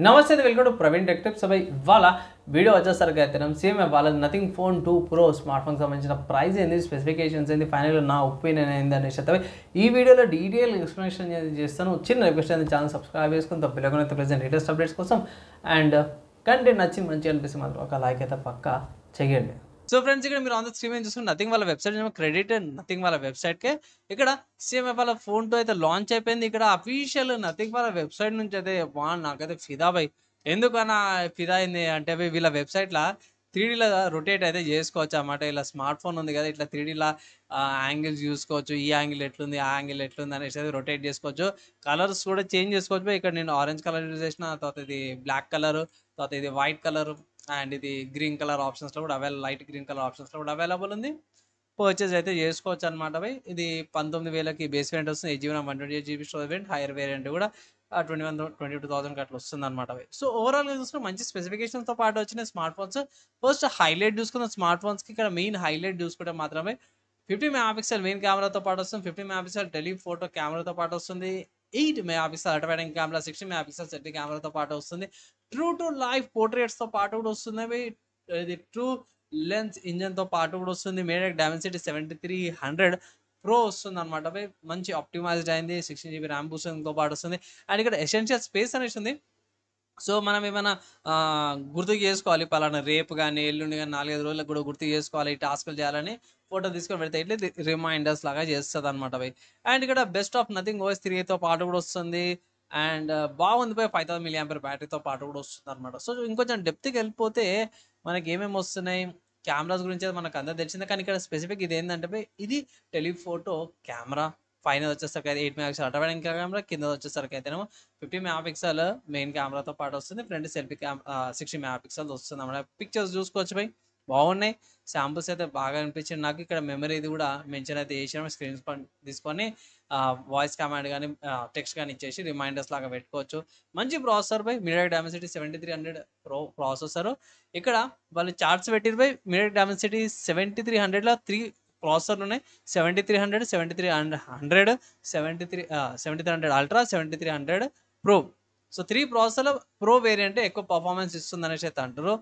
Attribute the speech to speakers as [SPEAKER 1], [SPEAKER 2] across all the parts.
[SPEAKER 1] నమస్తే welcome to Praveen tech tips. ఇవాళ video వచ్చేసరికి అయితే సేమ్ ఇవాళ నథింగ్ ఫోన్ 2 ప్రో స్మార్ట్ ఫోన్కి సంబంధించిన ప్రైస్ ఏంది, స్పెసిఫికేషన్స్ ఏంది, ఫైనల్గా నా ఒపీనియన్ ఏంది అనేసి అయితే ఈ వీడియోలో డీటెయిల్ ఎక్స్ప్లెనేషన్ చేస్తాను. చిన్న రిక్వెస్ట్ అనేది ఛానల్ సబ్స్క్రైబ్ చేసుకుని తప్పలేకుండా ప్రెసెంట్ లేటెస్ట్ అప్డేట్స్ కోసం అండ్ కంటెంట్ నచ్చి మంచిగా అనిపిస్తే మాత్రం ఒక లైక్ అయితే పక్కా చేయండి. సో ఫ్రెండ్స్, ఇక్కడ మీరు ఆన్ ద స్క్రీన్ చూసుకుని నథింగ్ వాళ్ళ వెబ్సైట్ క్రెడిట్ నథింగ్ వాళ్ళ వెబ్సైట్కే ఇక్కడ సేమ్ వాళ్ళ ఫోన్ తో అయితే లాంచ్ అయిపోయింది. ఇక్కడ అఫీషియల్ నథింగ్ వాళ్ళ వెబ్సైట్ నుంచి అయితే నాకైతే ఫిదా బై ఎందుకన్నా ఫిదా అయింది అంటే వీళ్ళ వెబ్సైట్లో 3Dలో రొటేట్ అయితే చేసుకోవచ్చు అన్నమాట. ఇలా స్మార్ట్ ఫోన్ ఉంది కదా, ఇట్లా 3Dలో యాంగిల్స్ చూసుకోవచ్చు. ఈ యాంగిల్ ఎట్లుంది, ఆ యాంగిల్ ఎట్లుంది అనేసి అయితే రొటేట్ చేసుకోవచ్చు. కలర్స్ కూడా చేంజ్ చేసుకోవచ్చు. ఇక్కడ నేను ఆరెంజ్ కలర్ యూజ్ చేసిన, తర్వాత ఇది బ్లాక్ కలర్, తర్వాత ఇది వైట్ కలర్ అండ్ ఇది గ్రీన్ కలర్ ఆప్షన్స్లో కూడా లైట్ గ్రీన్ కలర్ ఆప్షన్స్లో కూడా అవైలబుల్ ఉంది. పర్చేజ్ అయితే చేసుకోవచ్చు అనమాట. ఇది 19,000కి బేస్ వేరియంట్ వస్తుంది. 8GB 128GB storage variant, hire variant కూడా 22,000 అట్లా వస్తుంది అనమాట. సో ఓవరాల్గా చూసుకుంటే మంచి స్పెసిఫికేషన్స్తో పాటు వచ్చిన స్మార్ట్ ఫోన్స్. ఫస్ట్ హైలైట్ చూసుకున్న స్మార్ట్ ఫోన్స్కి ఇక్కడ మెయిన్ హైలైట్ చూసుకుంటే మాత్రమే 50 మెగాపిక్సెల్ మెయిన్ కెమెరాతో పాటు వస్తుంది. 50 మెగాపిక్సెల్ టెలిఫోటో కెమెరాతో పాటు వస్తుంది. 8 megapixel ultra wide angle camera, 60 megapixel selfie కెమెరాతో పాటు వస్తుంది. ట్రూ టు లైఫ్ పోర్ట్రేట్స్తో పాటు కూడా వస్తుంది. ఇది ట్రూ లెన్స్ ఇంజన్తో పాటు కూడా వస్తుంది. మీడియాటెక్ డైమెన్సిటీ 7300 ప్రో వస్తుంది అనమాట. మంచి ఆప్టిమైజ్డ్ అయింది. 16GB ర్యామ్ బూస్టింగ్తో పాటు వస్తుంది. అండ్ ఇక్కడ ఎసెన్షియల్ స్పేస్ అనేసి ఉంది. సో మనం ఏమైనా గుర్తుకు చేసుకోవాలి, పలానా రేపు కానీ ఎల్లుండి కానీ 4-5 రోజులకు కూడా గుర్తు చేసుకోవాలి, ఈ టాస్క్లు చేయాలని ఫోటో తీసుకొని పెడితే ఇట్లా రిమైండర్స్ లాగా చేస్తుంది అనమాట. అండ్ ఇక్కడ బెస్ట్ ఆఫ్ నథింగ్ OS 3తో పాటు కూడా వస్తుంది. అండ్ బాగుంది 5000 mAh బ్యాటరీతో పాటు కూడా వస్తుంది అనమాట. సో ఇంకొంచెం డెప్త్కి వెళ్ళిపోతే మనకి ఏమేమి వస్తున్నాయి, కెమెరాస్ గురించి మనకు అందరూ తెలిసిందే. కానీ ఇక్కడ స్పెసిఫిక్ ఇది ఏంటంటే ఇది టెలిఫోటో కెమెరా. పైన వచ్చేసరికి అయితే 8 మెగాపిక్సెల్ అల్ట్రా వైడ్ కెమెరా, కింద వచ్చేసరికి అయితేనేమో 50 మెగాపిక్సెల్ మెయిన్ కెమెరాతో పాటు వస్తుంది. ఫ్రంట్ సెల్ఫీ 60 మెగాపిక్సెల్ వస్తుంది అన్నమాట. పిక్చర్స్ చూసుకోవచ్చు బాగున్నాయి. శాంపుల్స్ అయితే బాగా అనిపించింది నాకు. ఇక్కడ మెమరీ ఇది కూడా మెన్షన్ అయితే చేసాము. స్క్రీన్ తీసుకొని వాయిస్ కమాండ్ కానీ టెక్స్ట్ కానీ ఇచ్చేసి రిమైండర్స్ లాగా పెట్టుకోవచ్చు. మంచి processor MediaTek Dimensity 7300 pro processor. ఇక్కడ వాళ్ళు చార్ట్స్ పెట్టిరు మీడియాటెక్ డైమెన్సిటీ 7300లో 3 ప్రాసెసర్లు ఉన్నాయి. 7300, 7300, 7300 అల్ట్రా, 7300 ప్రో. సో 3 ప్రాసెసర్ల ప్రో వేరియంట్ ఎక్కువ పర్ఫార్మెన్స్ ఇస్తుంది అనేసి అయితే అంటారు.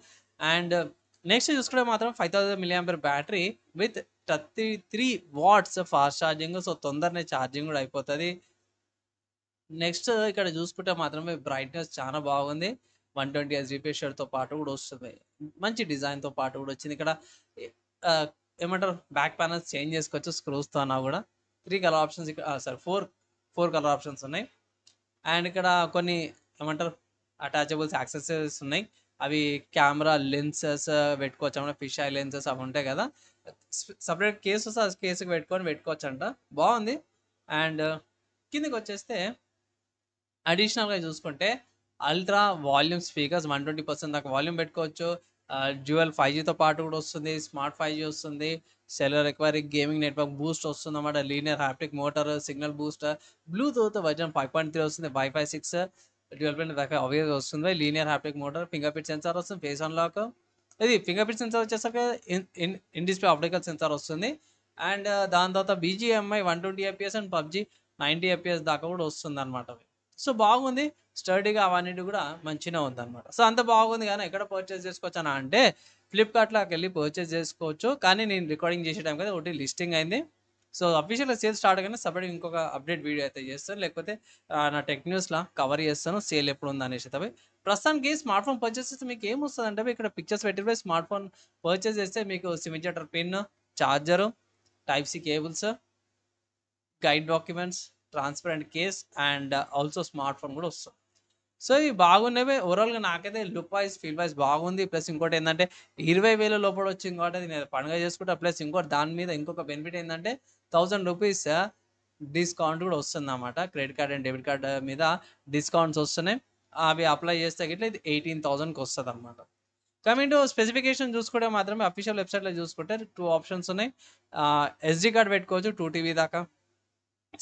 [SPEAKER 1] అండ్ నెక్స్ట్ చూసుకుంటే మాత్రం 5000 mAh battery with 33 watts fast charging. So తొందరనే ఛార్జింగ్ కూడా అయిపోతుంది. నెక్స్ట్ ఇక్కడ చూసుకుంటే మాత్రమే బ్రైట్నెస్ చాలా బాగుంది. 120Hz రిఫ్రెష్ రేట్తో పాటు కూడా వస్తుంది. మంచి డిజైన్తో పాటు కూడా వచ్చింది. ఇక్కడ ఏమంటారు బ్యాక్ ప్యానల్స్ చేంజ్ చేసుకోవచ్చు స్క్రూస్తో అన్నా కూడా. 3 కలర్ ఆప్షన్స్ ఇక్కడ 4 కలర్ ఆప్షన్స్ ఉన్నాయి. అండ్ ఇక్కడ కొన్ని ఏమంటారు అటాచబుల్స్ యాక్సెసరీస్ ఉన్నాయి. అవి కెమెరా లెన్సెస్ పెట్టుకోవచ్చు అన్నమాట. ఫిష్ ఐ లెన్సెస్ అవి ఉంటాయి కదా, సపరేట్ కేసు వస్తే ఆ కేసుకి పెట్టుకోవచ్చు అంట. బాగుంది. అండ్ కిందకి వచ్చేస్తే అడిషనల్గా చూసుకుంటే అల్ట్రా వాల్యూమ్ స్పీకర్స్ 120% దాకా వాల్యూమ్ పెట్టుకోవచ్చు. డ్యూయల్ 5Gతో పాటు కూడా వస్తుంది. స్మార్ట్ 5G వస్తుంది. సెల్యులర్ రిక్వైరీ గేమింగ్ నెట్వర్క్ బూస్ట్ వస్తుంది అన్నమాట. Linear haptic motor, signal boost, bluetooth version 5.3 వస్తుంది. Wifi 6 dual band wifi obvious వస్తుంది. Linear haptic motor, finger print sensor వస్తుంది. Face unlock. ఇది ఫింగర్ ప్రింట్ సెన్సార్ వచ్చేసరికి ఇన్ డిస్ప్లే ఆప్టికల్ సెన్సార్ వస్తుంది. And దాని తర్వాత BGMI 120 FPS and PUBG 90 FPS దాకా కూడా వస్తుంది అనమాట. సో బాగుంది. స్టడీగా అవన్నీ కూడా మంచిగా ఉందన్నమాట. సో అంత బాగుంది. కానీ ఎక్కడ పర్చేస్ చేసుకోవచ్చు అని అంటే ఫ్లిప్కార్ట్లోకి వెళ్ళి పర్చేస్ చేసుకోవచ్చు. కానీ నేను రికార్డింగ్ చేసే టైం కదా ఒకటి లిస్టింగ్ అయింది. సో అఫీషియల్గా సేల్ స్టార్ట్ కానీ సపరేట్ ఇంకొక అప్డేట్ వీడియో అయితే చేస్తాను, లేకపోతే నా టెక్ న్యూస్లో కవర్ చేస్తాను సేల్ ఎప్పుడు ఉంది అనేసి. అయితే ప్రస్తుతానికి స్మార్ట్ ఫోన్ పర్చేస్ చేస్తే మీకు ఏమొస్తుంది అంటే ఇక్కడ పిక్చర్స్ పెట్టిపోయి స్మార్ట్ ఫోన్ పర్చేస్ చేస్తే మీకు SIM injector pin, charger, Type-C cables, guide documents, transparent case and also smart phone కూడా వస్తుంది. సో ఇవి బాగున్నవి. ఓవరాల్గా నాకైతే లుక్ వైజ్ ఫీల్ వైజ్ బాగుంది. ప్లస్ ఇంకోటి ఏంటంటే 20,000 లోపల వచ్చింది కాబట్టి నేను పండుగ చేసుకుంటా. ప్లస్ ఇంకోటి దాని మీద ఇంకొక బెనిఫిట్ ఏంటంటే 1000 రూపీస్ డిస్కౌంట్ కూడా వస్తుంది అన్నమాట. Credit card and debit card మీద డిస్కౌంట్స్ వస్తున్నాయి. అవి అప్లై చేస్తే గిట్లా ఇది 18,000కి వస్తుంది అనమాట. కమింగ్ టు స్పెసిఫికేషన్ చూసుకుంటే మాత్రమే అఫీషియల్ వెబ్సైట్లో చూసుకుంటే 2 ఆప్షన్స్ ఉన్నాయి. SD కార్డ్ పెట్టుకోవచ్చు 2 TB దాకా.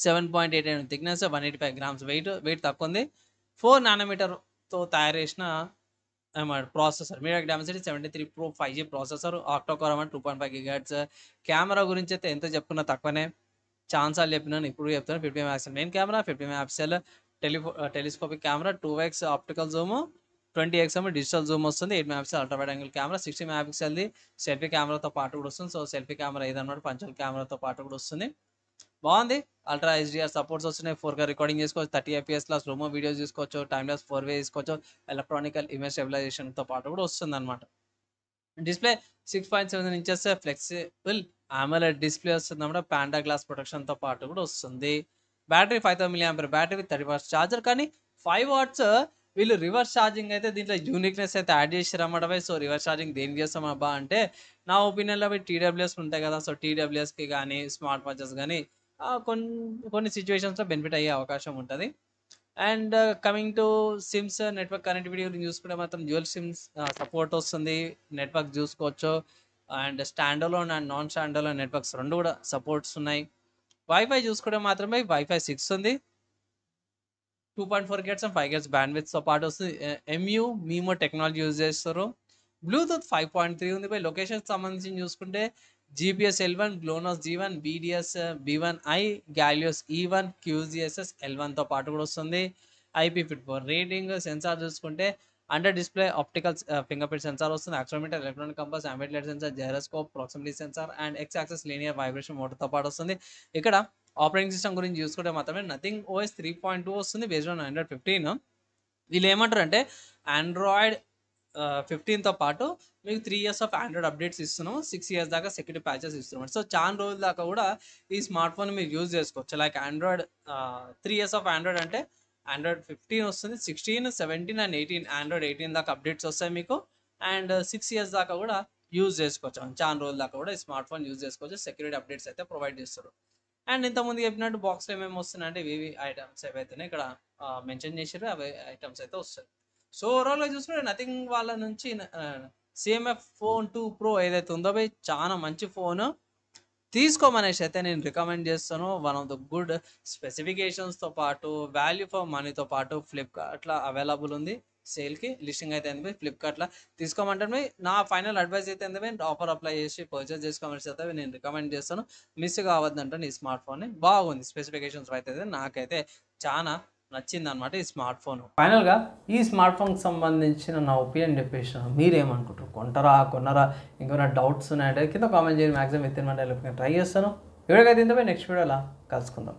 [SPEAKER 1] 7.8 థిక్నెస్, 185 గ్రామ్స్ వెయిట్ తక్కువ ఉంది. 4 నానోమీటర్తో తయారు చేసిన processor. MediaTek Dimensity 73 pro 5G processor. Octa-core 2.5 GHz. Camera గురించి అయితే ఎంత చెప్పుకున్నా తక్కువనే. ఛాన్సాలు చెప్పినాను, ఇప్పుడు చెప్తాను. 50 megapixel main camera, 50 megapixel telescopic camera, 2x optical zoom, 20x digital zoom వస్తుంది, 8 megapixel ultra wide angle camera, 60 మెగాపిక్సెల్ది సెల్ఫీ కెమెరాతో పాటు కూడా వస్తుంది. సో సెల్ఫీ కెమెరా ఇదన్నమాట, పంచల్ కెమెరాతో పాటు కూడా వస్తుంది. బాగుంది. అల్ట్రా హెచ్డిఆర్ సపోర్ట్స్ వస్తున్నాయి, 4K రికార్డింగ్ చేసుకోవచ్చు, 30 FPS స్లోమో వీడియోస్ తీసుకోవచ్చు, టైమ్లెస్ 4 వే తీసుకోవచ్చు, ఎలక్ట్రానికల్ ఇమేజ్ స్టెబిలైజేషన్తో పాటు కూడా వస్తుంది అనమాట. Display 6.7 inches flexible AMOLED display వస్తుంది అన్నమాట, పాండా గ్లాస్ ప్రొటెక్షన్తో పాటు కూడా వస్తుంది. Battery 5000 mAh battery with 30 watts charger, కానీ 5 వాట్స్ వీళ్ళు రివర్స్ ఛార్జింగ్ అయితే దీంట్లో యూనిక్నెస్ అయితే యాడ్ చేసారు అన్నమాట. సో రివర్స్ ఛార్జింగ్ దేనికి చేస్తాం అబ్బా అంటే, నా ఒపీనియన్లో అవి TWS ఉంటాయి కదా, సో TWSకి కానీ స్మార్ట్ వాచెస్ కానీ కొన్ని సిచ్యువేషన్స్లో బెనిఫిట్ అయ్యే అవకాశం ఉంటుంది. And coming to SIMs network connectivity గురించి చూసుకుంటే మాత్రం డ్యూయల్ సిమ్స్ సపోర్ట్ వస్తుంది, నెట్వర్క్ చూసుకోవచ్చు. And standalone and non standalone networks రెండు కూడా సపోర్ట్స్ ఉన్నాయి. వైఫై చూసుకుంటే మాత్రమే వైఫై 6 ఉంది, 2.4 GHz అండ్ 5 GHz బ్యాండ్విడ్త్తో పాటు వస్తుంది. మీమో టెక్నాలజీ యూజ్ చేస్తారు. బ్లూటూత్ 5.3 ఉంది. పై లొకేషన్కి సంబంధించి చూసుకుంటే GPS L1, GLONASS G1, BDS B1i, Galileo E1, QGSS L1తో పాటు కూడా వస్తుంది. IP54 రేటింగ్. సెన్సార్ చూసుకుంటే under display optical finger print sensor వస్తుంది, accelerometer, electronic compass, ambient light sensor, gyroscope, proximity sensor and X axis linear vibration మోటార్తో పాటు వస్తుంది. ఇక్కడ ఆపరేటింగ్ సిస్టమ్ గురించి చూసుకుంటే మాత్రమే నథింగ్ OS 3.2 వస్తుంది బేస్డ్ ఆన్ Android 15. వీళ్ళు ఏమంటారు అంటే Android 15తో పాటు మీకు 3 years ఆఫ్ ఆండ్రాయిడ్ అప్డేట్స్ ఇస్తున్నాం, 6 years దాకా సెక్యూరిటీ ప్యాచెస్ ఇస్తున్నాం. సో చాలా రోజుల దాకా కూడా ఈ స్మార్ట్ ఫోన్ మీరు యూజ్ చేసుకోవచ్చు. Like Android 3 years of Android అంటే ఆండ్రాయిడ్ 15 వస్తుంది, 16, 17 అండ్ 18 ఆండ్రాయిడ్ 18 దాకా అప్డేట్స్ వస్తాయి మీకు. అండ్ 6 years దాకా కూడా యూజ్ చేసుకోవచ్చు, చాలా రోజుల దాకా కూడా ఈ స్మార్ట్ ఫోన్ యూజ్ చేసుకోవచ్చు. సెక్యూరిటీ అప్డేట్స్ అయితే ప్రొవైడ్ చేస్తారు. అండ్ ఇంతకుముందు చెప్పినట్టు బాక్స్లో ఏమేమి వస్తున్నాయి అంటే వివి ఐటమ్స్ ఏవైతే ఇక్కడ మెన్షన్ చేసారో అవి ఐటమ్స్ అయితే వస్తాయి. సో ఓవరాల్గా చూసుకుంటే నథింగ్ వాళ్ళ నుంచి CMF ఫోన్ 2 Pro ఏదైతే ఉందో అవి చాలా మంచి ఫోన్, తీసుకోమనేసి అయితే నేను రికమెండ్ చేస్తాను. వన్ ఆఫ్ ద గుడ్ స్పెసిఫికేషన్స్తో పాటు వాల్యూ ఫర్ మనీతో పాటు ఫ్లిప్కార్ట్లో అవైలబుల్ ఉంది. సేల్కి లిస్టింగ్ అయితే ఏంది ఫ్లిప్కార్ట్లో తీసుకోమంటే నా ఫైనల్ అడ్వైస్ అయితే ఏంటంటే ఆఫర్ అప్లై చేసి పర్చేస్ చేసుకోమని అయితే నేను రికమెండ్ చేస్తాను. మిస్ కావద్దంటే ఈ స్మార్ట్ ఫోన్ బాగుంది, స్పెసిఫికేషన్స్ అయితే నాకైతే చాలా నచ్చింది అనమాట ఈ స్మార్ట్ ఫోన్. ఫైనల్గా ఈ స్మార్ట్ ఫోన్కి సంబంధించిన నా ఒపీనియన్ చెప్పేసిన మీరేమనుకుంటారు, కొంటారా కొన్నారా, ఇంకేమైనా డౌట్స్ ఉన్నాయంటే కింద కామెంట్ చేయండి. మ్యాక్సిమం విత్ ఇన్ ట్రై చేస్తాను. వీడియోకి అయితే నెక్స్ట్ వీడియోలా కలుసుకుందాం.